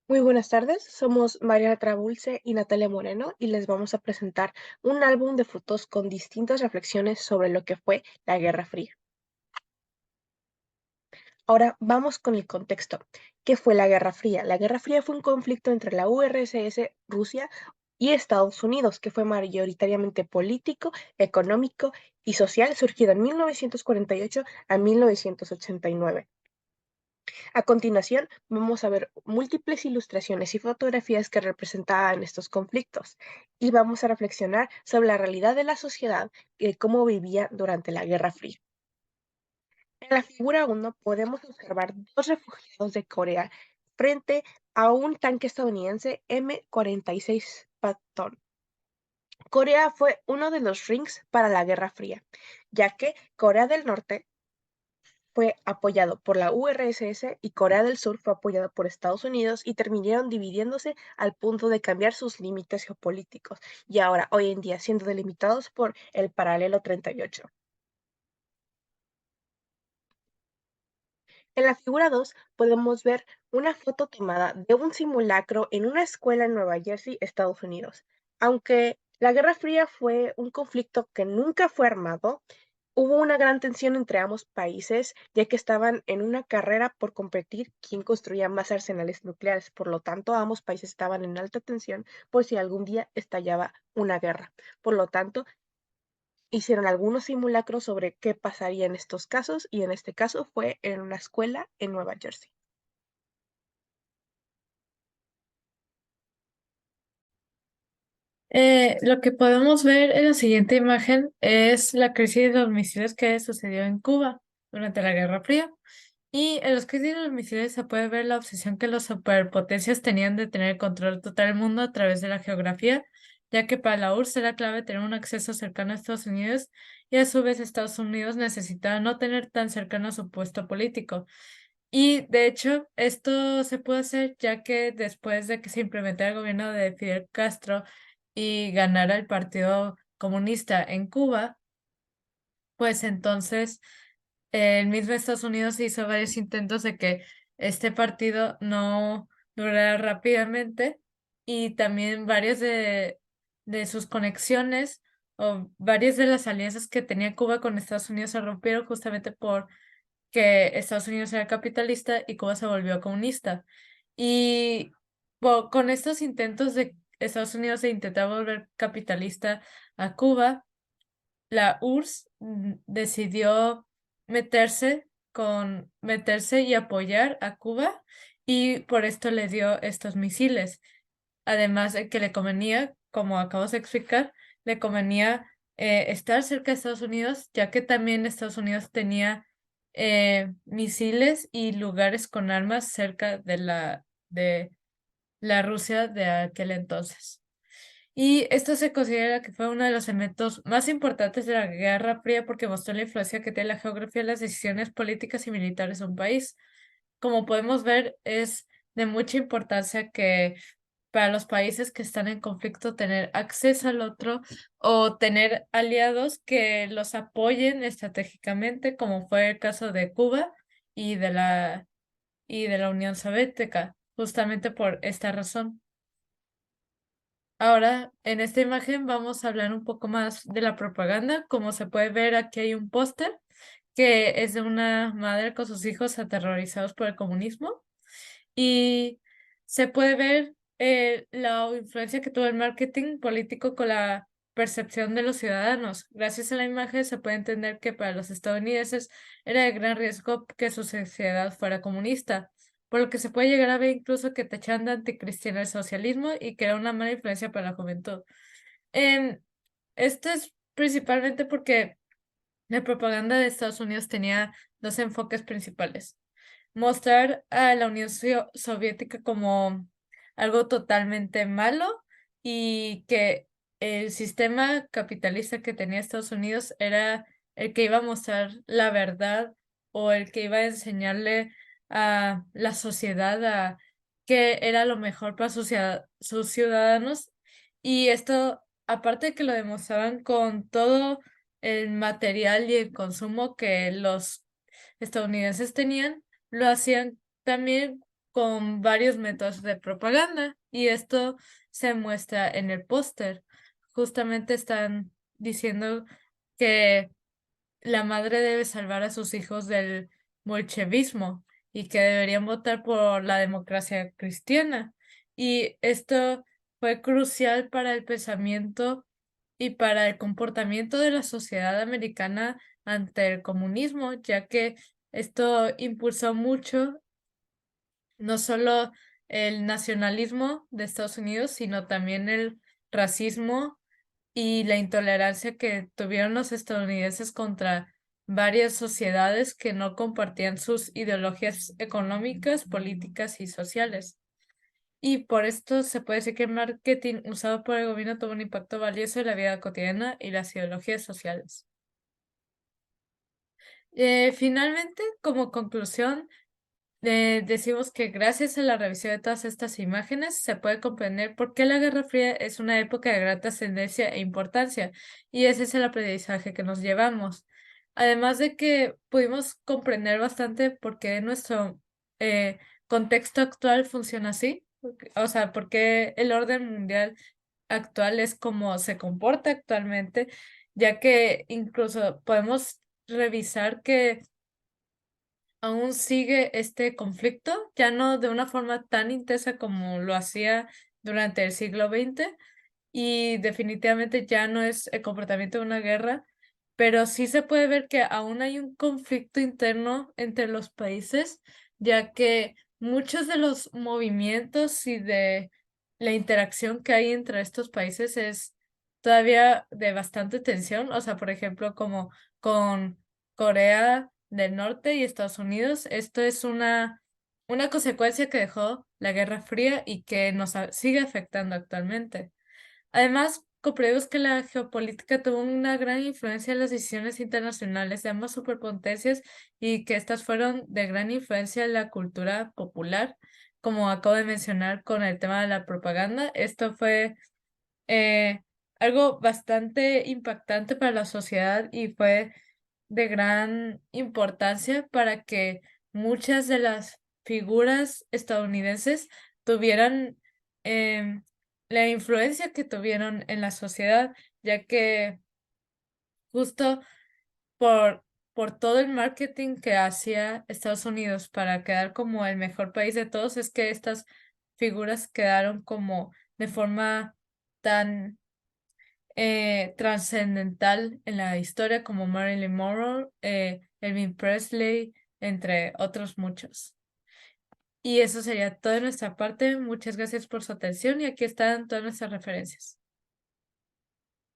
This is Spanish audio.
Muy buenas tardes, somos Mariana Trabulce y Natalia Moreno y les vamos a presentar un álbum de fotos con distintas reflexiones sobre lo que fue la Guerra Fría. Ahora vamos con el contexto. ¿Qué fue la Guerra Fría? La Guerra Fría fue un conflicto entre la URSS, Rusia y Estados Unidos, que fue mayoritariamente político, económico y social, surgido en 1948 a 1989. A continuación, vamos a ver múltiples ilustraciones y fotografías que representaban estos conflictos y vamos a reflexionar sobre la realidad de la sociedad y cómo vivía durante la Guerra Fría. En la figura 1 podemos observar dos refugiados de Corea frente a un tanque estadounidense M-46 Patton. Corea fue uno de los rings para la Guerra Fría, ya que Corea del Norte fue apoyado por la URSS y Corea del Sur fue apoyado por Estados Unidos y terminaron dividiéndose al punto de cambiar sus límites geopolíticos y ahora, hoy en día, siendo delimitados por el paralelo 38. En la figura 2 podemos ver una foto tomada de un simulacro en una escuela en Nueva Jersey, Estados Unidos. Aunque la Guerra Fría fue un conflicto que nunca fue armado, hubo una gran tensión entre ambos países, ya que estaban en una carrera por competir quién construía más arsenales nucleares. Por lo tanto, ambos países estaban en alta tensión por si algún día estallaba una guerra. Por lo tanto, hicieron algunos simulacros sobre qué pasaría en estos casos y en este caso fue en una escuela en Nueva Jersey. Lo que podemos ver en la siguiente imagen es la crisis de los misiles que sucedió en Cuba durante la Guerra Fría. Y en los crisis de los misiles se puede ver la obsesión que las superpotencias tenían de tener el control total del mundo a través de la geografía, ya que para la URSS era clave tener un acceso cercano a Estados Unidos y a su vez Estados Unidos necesitaba no tener tan cercano a su puesto político. Y de hecho, esto se puede hacer ya que después de que se implementara el gobierno de Fidel Castro y ganara el Partido Comunista en Cuba, pues entonces el mismo Estados Unidos hizo varios intentos de que este partido no durara rápidamente y también varias de sus conexiones o varias de las alianzas que tenía Cuba con Estados Unidos se rompieron justamente por que Estados Unidos era capitalista y Cuba se volvió comunista. Y con estos intentos de Estados Unidos de intentar volver capitalista a Cuba, la URSS decidió meterse y apoyar a Cuba y por esto le dio estos misiles. Además de que le convenía, como acabo de explicar, le convenía estar cerca de Estados Unidos, ya que también Estados Unidos tenía misiles y lugares con armas cerca de la Rusia de aquel entonces. Y esto se considera que fue uno de los elementos más importantes de la Guerra Fría porque mostró la influencia que tiene la geografía en las decisiones políticas y militares de un país. Como podemos ver, es de mucha importancia que para los países que están en conflicto tener acceso al otro o tener aliados que los apoyen estratégicamente, como fue el caso de Cuba y y de la Unión Soviética, justamente por esta razón. Ahora, en esta imagen vamos a hablar un poco más de la propaganda. Como se puede ver, aquí hay un póster que es de una madre con sus hijos aterrorizados por el comunismo y se puede ver la influencia que tuvo el marketing político con la percepción de los ciudadanos. Gracias a la imagen se puede entender que para los estadounidenses era de gran riesgo que su sociedad fuera comunista, por lo que se puede llegar a ver incluso que tachan de anticristiano el socialismo y que era una mala influencia para la juventud. Em, Esto es principalmente porque la propaganda de Estados Unidos tenía dos enfoques principales: mostrar a la Unión Soviética como algo totalmente malo y que el sistema capitalista que tenía Estados Unidos era el que iba a mostrar la verdad o el que iba a enseñarle a la sociedad a qué era lo mejor para sus ciudadanos. Y esto, aparte de que lo demostraban con todo el material y el consumo que los estadounidenses tenían, lo hacían también con varios métodos de propaganda y esto se muestra en el póster. Justamente están diciendo que la madre debe salvar a sus hijos del bolchevismo y que deberían votar por la democracia cristiana. Y esto fue crucial para el pensamiento y para el comportamiento de la sociedad americana ante el comunismo, ya que esto impulsó mucho no solo el nacionalismo de Estados Unidos, sino también el racismo y la intolerancia que tuvieron los estadounidenses contra varias sociedades que no compartían sus ideologías económicas, políticas y sociales. Y por esto se puede decir que el marketing usado por el gobierno tuvo un impacto valioso en la vida cotidiana y las ideologías sociales. Finalmente, como conclusión, decimos que gracias a la revisión de todas estas imágenes se puede comprender por qué la Guerra Fría es una época de gran trascendencia e importancia, y ese es el aprendizaje que nos llevamos. Además de que pudimos comprender bastante por qué nuestro contexto actual funciona así, o sea, por qué el orden mundial actual es como se comporta actualmente, ya que incluso podemos revisar que aún sigue este conflicto, ya no de una forma tan intensa como lo hacía durante el siglo XX, y definitivamente ya no es el comportamiento de una guerra, pero sí se puede ver que aún hay un conflicto interno entre los países, ya que muchos de los movimientos y de la interacción que hay entre estos países es todavía de bastante tensión, o sea, por ejemplo, como con Corea del Norte y Estados Unidos, esto es una consecuencia que dejó la Guerra Fría y que sigue afectando actualmente. Además, comprendemos que la geopolítica tuvo una gran influencia en las decisiones internacionales de ambas superpotencias y que estas fueron de gran influencia en la cultura popular, como acabo de mencionar con el tema de la propaganda. Esto fue eh, algo bastante impactante para la sociedad y fue de gran importancia para que muchas de las figuras estadounidenses tuvieran la influencia que tuvieron en la sociedad, ya que justo por, por todo el marketing que hacía Estados Unidos para quedar como el mejor país de todos, es que estas figuras quedaron como de forma tan trascendental en la historia como Marilyn Monroe, Elvis Presley, entre otros muchos. Y eso sería todo de nuestra parte. Muchas gracias por su atención y aquí están todas nuestras referencias.